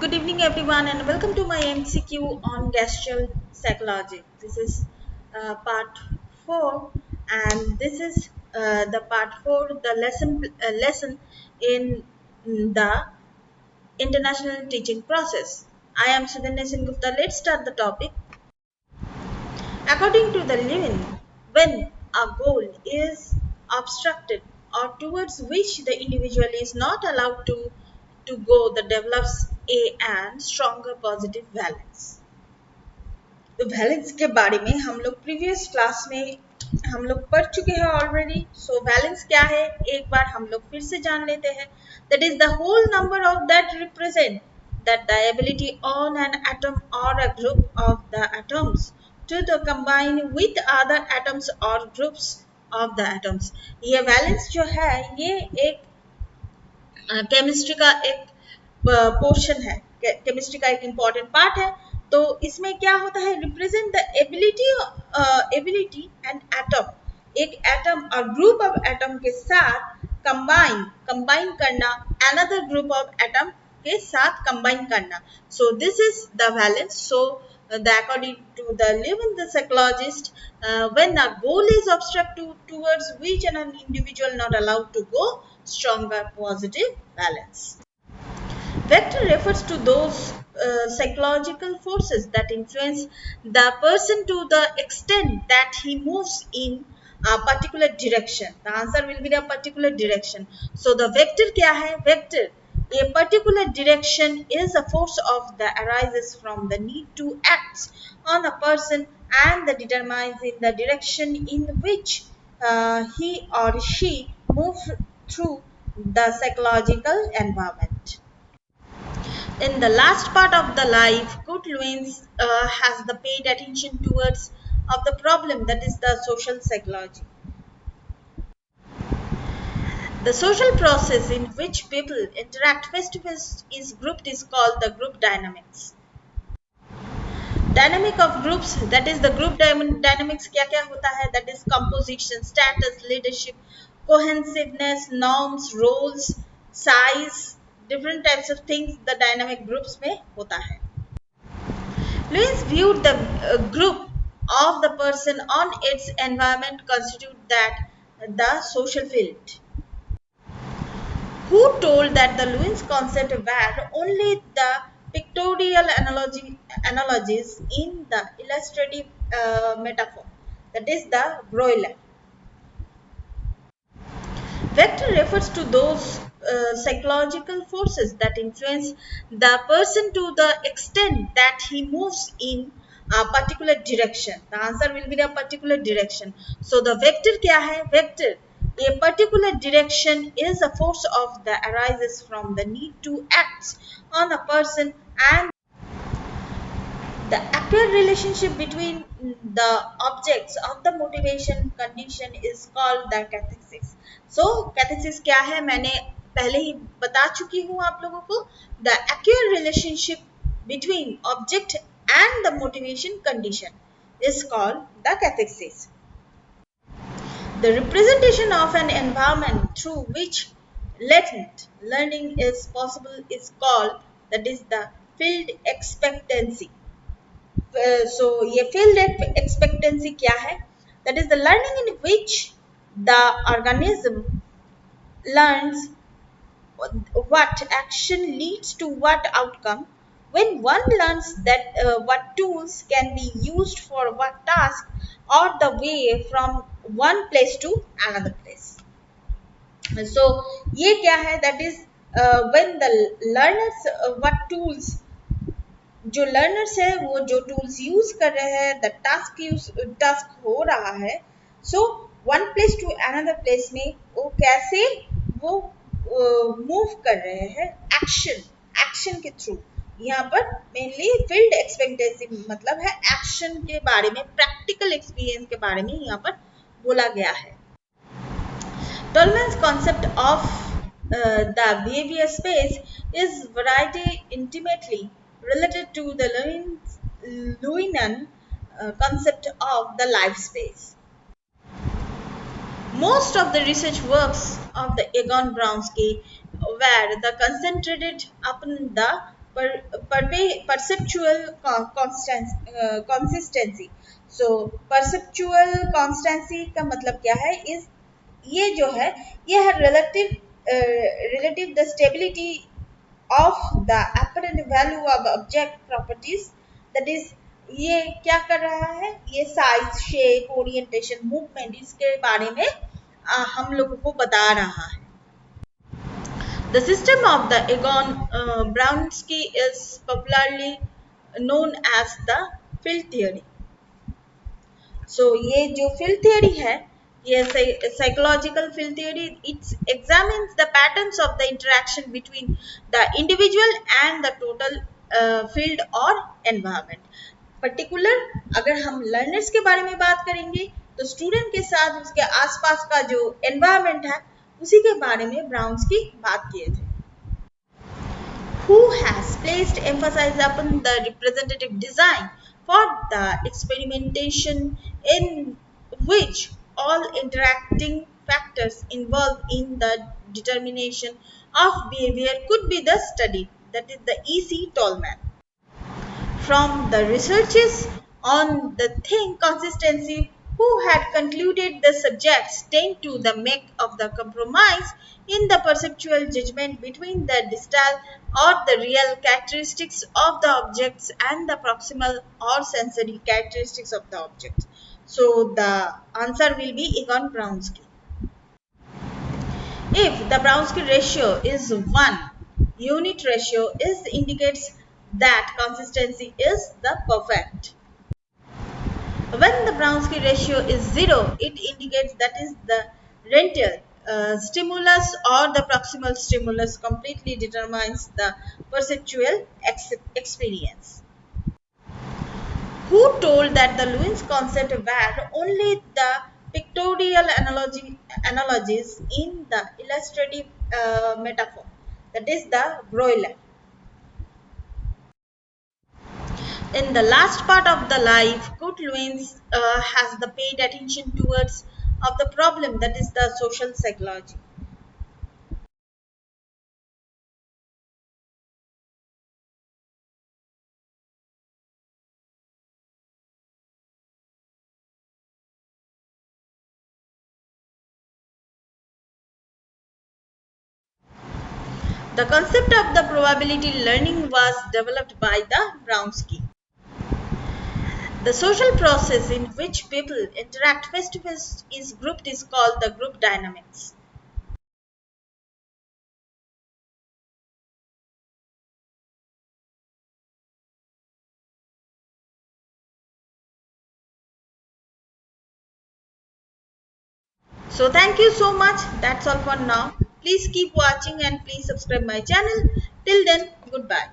Good evening everyone and welcome to my MCQ on Gestal Psychology. This is part 4 and this is the part 4, the lesson in the international teaching process. I am Sudhanya Singh Gupta. Let's start the topic. According to the Lewin, when a goal is obstructed or towards which the individual is not allowed to go, that develops a and stronger positive valence. तो valence के बारे में हम लोग previous class में हम लोग पढ़ चुके हैं ऑलरेडी. सो वैलेंस क्या है एक बार हम लोग फिर से जान लेते हैं. That is the whole number of that represent that the ability on an atom or a group of the atoms to combine with other atoms or groups of the atoms. ये वैलेंस जो है ये एक chemistry का एक portion है, chemistry का एक इम्पॉर्टेंट पार्ट है. तो इसमें क्या होता है, represent the ability and atom, एक एटम और ग्रुप ऑफ एटम के साथ कंबाइन करना, अनदर ग्रुप ऑफ एटम के साथ कंबाइन करना. So this is the valence. So according to the Lewin, the psychologist, when a goal is obstructed towards which an individual not allowed to go, stronger positive valence. Vector refers to those psychological forces that influence the person to the extent that he moves in a particular direction. The answer will be the particular direction. So the vector क्या है? Vector, a particular direction is a force of that arises from the need to act on a person and that determines in the direction in which he or she moves through the psychological environment. In the last part of the life, Kurt Lewin has the paid attention towards of the problem, that is the social psychology. The social process in which people interact face to face is grouped is called the group dynamics. Dynamic of groups, that is the group dynamics क्या क्या होता है, that is composition, status, leadership, cohesiveness, norms, roles, size, different types of things the dynamic groups में होता है. Lewin viewed the group of the person on its environment constitute that the social field. Who told that the Lewin's concept were only the pictorial analogies in the illustrative metaphor, that is the Broiler. Vector refers to those psychological forces that influence the person to the extent that he moves in a particular direction. The answer will be the particular direction. So the vector क्या है? Vector, a particular direction is a force of that arises from the need to act on a person and the active relationship between the objects of the motivation condition is called the cathexis. So cathexis क्या है, मैंने पहले ही बता चुकी हूँ आप लोगों को. The active relationship between object and the motivation condition is called the cathexis. The representation of an environment through which latent learning is possible is called, that is the field expectancy. So ये field expectancy क्या है? That is the learning in which the organism learns what action leads to what outcome. When one learns that what tools can be used for what task or the way from one place to another place. So ये क्या है? That is when the learners what tools, जो learners है वो जो tools use कर रहे हैं, the task हो रहा है. So one place to another place में वो कैसे वो move कर रहे हैं, action के through. यहाँ पर मेनली फील्ड एक्सपेक्टेंसी मतलब है एक्शन के बारे में, प्रैक्टिकल एक्सपीरियंस के बारे में यहाँ पर बोला गया है. Tolman's concept of the behavior space is variety intimately related to the Lewinian concept of the life space. Most of the research works of the Egon Brunswik were concentrated upon the perceptual consistency. So perceptual constancy का मतलब क्या है? इस ये जो है ये है relative the stability of the apparent value of object properties, that is ये क्या कर रहा है? ये साइज, शेप, ओरिएंटेशन, मूवमेंट इसके बारे में हम लोगों को बता रहा है. The system of the Egon Brunswik is popularly known as the field theory. So ये जो field theory है, ये psychological field theory, it examines the patterns of the interaction between the individual and the total field or environment. Particular अगर हम learners के बारे में बात करेंगे तो student के साथ उसके आसपास का जो environment है उसी के बारे में ब्राउन्स्की बात किए थे. Who has placed emphasis upon the representative design for the experimentation in which all interacting factors involved in the determination of behavior could be the study, that is the E.C. Tolman. From the researches on the thing consistency, who had concluded the subjects tend to the make of the compromise in the perceptual judgment between the distal or the real characteristics of the objects and the proximal or sensory characteristics of the objects. So the answer will be Egon Brunswik. If the Brunswik ratio is 1, unit ratio indicates that consistency is the perfect. When the Brunswik ratio is 0, it indicates that is the rental stimulus or the proximal stimulus completely determines the perceptual experience. Who told that the Lewin's concept were only the pictorial analogies in the illustrative metaphor, that is the Broiler. In the last part of the life, Kurt Lewin has the paid attention towards of the problem, that is the social psychology. The concept of the probability learning was developed by the Brunswik. The social process in which people interact face to face is grouped is called the group dynamics. So thank you so much. That's all for now. Please keep watching and please subscribe my channel. Till then, goodbye.